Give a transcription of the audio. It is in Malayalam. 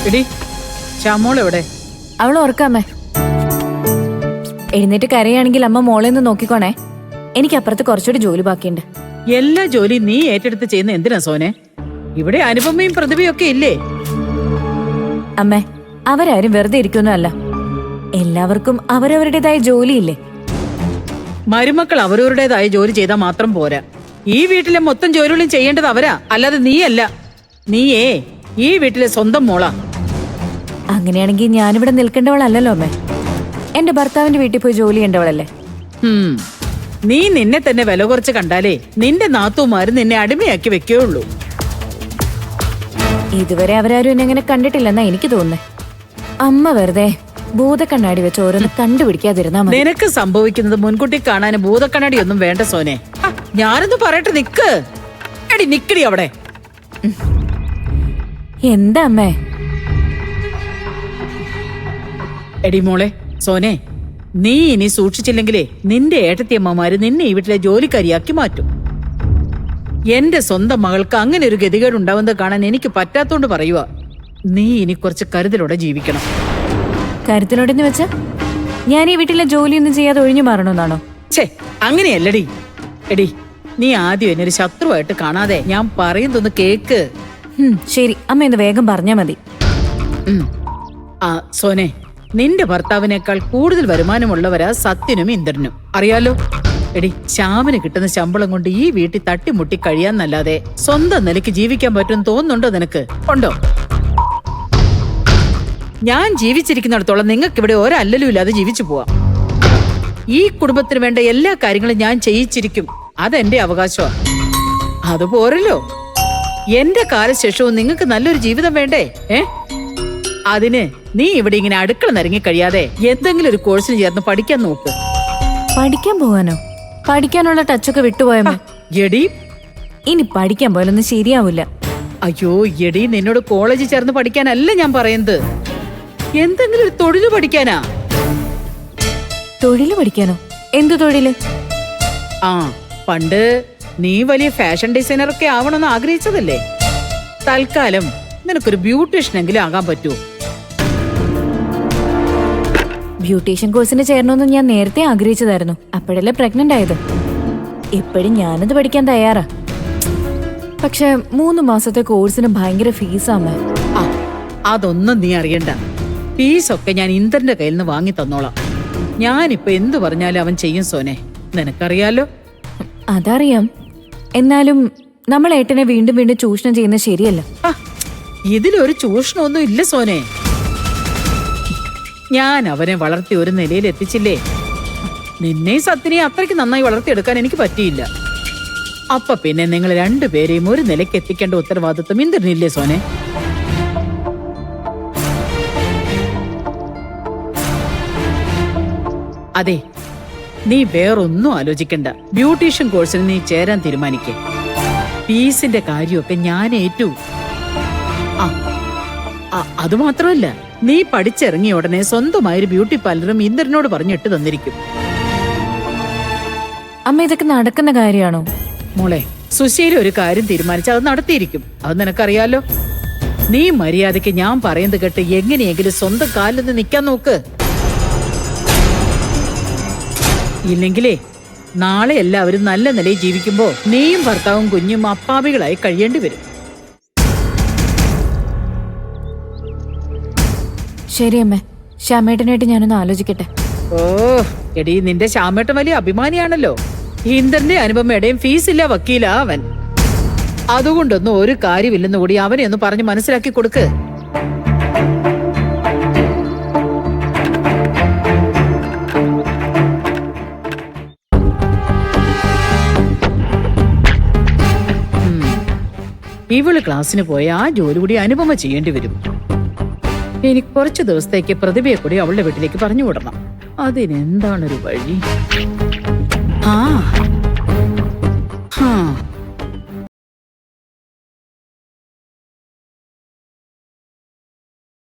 എടി ശ്യാമോൾ എവിടെ? അവൾ ഓർക്കാമേ. എഴുന്നേറ്റ് കരയാണെങ്കിൽ അമ്മ മോളെ ഒന്ന് നോക്കിക്കോണേ. എനിക്ക് അപ്പുറത്ത് കുറച്ചുകൂടി ജോലി ബാക്കിയുണ്ട്. എല്ലാ ജോലിയും നീ ഏറ്റെടുത്ത് ചെയ്യുന്ന എന്തിനാ സോനെ? ഇവിടെ അനുപമയും പ്രതിഭയും ഒക്കെ ഇല്ലേ? അമ്മേ, അവരാരും വെറുതെ ഇരിക്കുന്നല്ല. എല്ലാവർക്കും അവരവരുടേതായ ജോലിയില്ലേ? മരുമക്കൾ അവരവരുടേതായ ജോലി ചെയ്താൽ മാത്രം പോരാ. ഈ വീട്ടിലെ മൊത്തം ജോലികളും ചെയ്യേണ്ടത് അവരാ, അല്ലാതെ നീയല്ല. നീയേ ഈ വീട്ടിലെ സ്വന്തം മോളാ. അങ്ങനെയാണെങ്കിൽ ഞാനിവിടെ നിൽക്കേണ്ടവളല്ലോ അമ്മേ. എന്റെ ഭർത്താവിന്റെ വീട്ടിൽ പോയി ജോലി ചെയ്യേണ്ടവളല്ലേ? നീ നിന്നെ തന്നെ വില കുറച്ച് കണ്ടാലേ നിന്റെ നാത്തൂമാര് നിന്നെ അടിമയാക്കി വെക്കുകയുള്ളൂ. ഇതുവരെ അവരാരും എന്നെ അങ്ങനെ കണ്ടിട്ടില്ലെന്നാ എനിക്ക് തോന്നുന്നേ. അമ്മ വെറുതെ ഭൂതക്കണ്ണാടി വെച്ച് ഓരോന്ന് കണ്ടുപിടിക്കാതിരുന്നാ മതി. നിനക്ക് സംഭവിക്കുന്നത് മുൻകൂട്ടി കാണാൻ ഭൂതക്കണ്ണാടി ഒന്നും വേണ്ട സോനെ. ഞാനൊന്ന് പറയട്ടെ, നിക്ക്. എടി നിക്കടി അവിടെ. എന്താ അമ്മേ? എടി മോളെ സോനെ, നീ ഇനി സൂക്ഷിച്ചില്ലെങ്കിലേ നിന്റെ ഏട്ടത്തിയമ്മമാര് നിന്നെ ഈ വീട്ടിലെ ജോലിക്കാരിയാക്കി മാറ്റും. എന്റെ സ്വന്തം മകൾക്ക് അങ്ങനെ ഒരു ഗതികേട് ഉണ്ടാവുന്നത് കാണാൻ എനിക്ക് പറ്റാത്തോണ്ട് പറയുക. നീ ഇനി കുറച്ച് കരുതലോടെ ജീവിക്കണം. കരുതലോടെന്ന് വെച്ചാ ഞാൻ ഈ വീട്ടിലെ ജോലിയൊന്നും ചെയ്യാതെ ഒഴിഞ്ഞു മാറണമെന്നാണോ? ഛേ, അങ്ങനെയല്ലടി. എടി, നീ ആദ്യം എന്നെ ഒരു ശത്രുവായിട്ട് കാണാതെ ഞാൻ പറയുന്നതൊന്ന് കേക്ക്. ശരി അമ്മ, ഇത് വേഗം പറഞ്ഞാ മതി. സോനെ, നിന്റെ ഭർത്താവിനേക്കാൾ കൂടുതൽ വരുമാനമുള്ളവരാ സത്യനും ഇന്ദ്രനും, അറിയാലോ. എടി, ശ്യാമിന് കിട്ടുന്ന ശമ്പളം കൊണ്ട് ഈ വീട്ടിൽ തട്ടിമുട്ടി കഴിയാന്നല്ലാതെ സ്വന്തം നിലയ്ക്ക് ജീവിക്കാൻ പറ്റുമെന്ന് തോന്നുന്നുണ്ടോ നിനക്ക്? ഉണ്ടോ? ഞാൻ ജീവിച്ചിരിക്കുന്നിടത്തോളം നിങ്ങൾക്ക് ഇവിടെ ഒരല്ലലും ഇല്ലാതെ ജീവിച്ചു പോവാം. ഈ കുടുംബത്തിന് വേണ്ട എല്ലാ കാര്യങ്ങളും ഞാൻ ചെയ്യിച്ചിരിക്കും. അതെന്റെ അവകാശമാണ്. അതുപോരല്ലോ, എന്റെ കാലശേഷവും നിങ്ങൾക്ക് നല്ലൊരു ജീവിതം വേണ്ടേ? അതിന് നീ ഇവിടെ ഇങ്ങനെ അടുക്കള നിരങ്ങി കഴിയാതെ എന്തെങ്കിലും ഒരു കോഴ്സിന് ചേർന്ന് പഠിക്കാൻ നോക്ക്. പഠിക്കാൻ പോവാനോ? പഠിക്കാനുള്ള ടച്ചൊക്കെ വിട്ടുപോയമോ? എടി, ഇനി പഠിക്കാൻ പോയാലൊന്നും ശരിയാവില്ല. അയ്യോ എടി, നിന്നോട് കോളേജിൽ ചേർന്ന് പഠിക്കാനല്ല ഞാൻ പറയുന്നത്. എന്തെങ്കിലും ഒരു തൊഴില് പഠിക്കാനാ. തൊഴില് പഠിക്കാനോ? എന്തു തൊഴില്? പണ്ട് നീ വലിയ ഫാഷൻ ഡിസൈനർ ഒക്കെ ആവണമെന്ന് ആഗ്രഹിച്ചതല്ലേ? തൽക്കാലം നിനക്കൊരു ബ്യൂട്ടീഷ്യനെങ്കിലും ആകാൻ പറ്റുമോ? ബ്യൂട്ടീഷ്യൻ കോഴ്സിന് ചേരണമെന്ന് ഞാൻ നേരത്തെ ആഗ്രഹിച്ചതായിരുന്നു. അപ്പോഴല്ലേ പ്രഗ്നന്റ് ആയത്. ഇപ്പോഴും ഞാനത് പഠിക്കാൻ തയ്യാറാ. പക്ഷെ 3 മാസത്തെ കോഴ്സിന് ഭയങ്കര ഫീസാമേ. അതൊന്നും നീ അറിയണ്ട. ഫീസൊക്കെ ഞാൻ ഇന്ദ്രന്റെ കയ്യിൽ നിന്ന് വാങ്ങി തന്നോളാം. ഞാനിപ്പോ എന്തു പറഞ്ഞാലും അവൻ ചെയ്യും സോനെ, നിനക്കറിയാലോ. അതറിയാം. എന്നാലും നമ്മൾ ഏട്ടനെ വീണ്ടും വീണ്ടും ചൂഷണം ചെയ്യുന്നത് ശരിയല്ല. ഇതിലൊരു ചൂഷണമൊന്നും ഇല്ല സോനെ. ഞാൻ അവനെ വളർത്തി ഒരു നിലയിൽ എത്തിച്ചില്ലേ. നിന്നെ സത്യനെ അത്രയ്ക്ക് നന്നായി വളർത്തിയെടുക്കാൻ എനിക്ക് പറ്റിയില്ല. അപ്പൊ പിന്നെ നിങ്ങൾ രണ്ടുപേരെയും ഒരു നിലയ്ക്ക് എത്തിക്കേണ്ട ഉത്തരവാദിത്വം ഇന്ദ്രനില്ലേ സോനെ? അതെ, നീ വേറൊന്നും ആലോചിക്കണ്ട. ബ്യൂട്ടീഷ്യൻ കോഴ്സിന് നീ ചേരാൻ തീരുമാനിക്കേ. ഫീസിന്റെ കാര്യമൊക്കെ ഞാൻ ഏറ്റു. അതുമാത്രമല്ല, നീ പഠിച്ചിറങ്ങിയ ഉടനെ സ്വന്തമായൊരു ബ്യൂട്ടി പാർലറും ഇന്ദ്രനോട് പറഞ്ഞിട്ട് തന്നിരിക്കും. അമ്മ, ഇതൊക്കെ നടക്കുന്ന കാര്യമാണോ? മോളെ, സുശീല ഒരു കാര്യം തീരുമാനിച്ച അത് നടത്തിയിരിക്കും. അത് നിനക്കറിയാലോ. നീ മര്യാദയ്ക്ക് ഞാൻ പറയുന്നത് കേട്ട് എങ്ങനെയെങ്കിലും സ്വന്തം കാലിൽ നിന്ന് നിൽക്കാൻ നോക്ക്. ഇല്ലെങ്കിലേ നാളെ എല്ലാവരും നല്ല നിലയിൽ ജീവിക്കുമ്പോ നീയും ഭർത്താവും കുഞ്ഞും അപ്പാവികളായി കഴിയേണ്ടി വരും. ശരി അമ്മേ, ശ്യാമേട്ടനായിട്ട് ഞാനൊന്ന് ആലോചിക്കട്ടെ. എടി, നിന്റെ ശ്യാമേട്ടൻ വലിയ അഭിമാനിയാണല്ലോ. ഇന്ദ്രന്റെ അനുപമയുടെയും ഫീസില്ല വക്കീലാ അവൻ. അതുകൊണ്ടൊന്നും ഒരു കാര്യമില്ലെന്ന് കൂടി അവനെ ഒന്ന് പറഞ്ഞ് മനസ്സിലാക്കി കൊടുക്ക്. ഇവള് ക്ലാസ്സിന് പോയ ആ ജോലി കൂടി അനുപമ ചെയ്യേണ്ടി വരും. എനിക്ക് കുറച്ചു ദിവസത്തേക്ക് പ്രതിഭയെ കൂടി അവളുടെ വീട്ടിലേക്ക് പറഞ്ഞു വിടണം. അതിനെന്താണൊരു വഴി?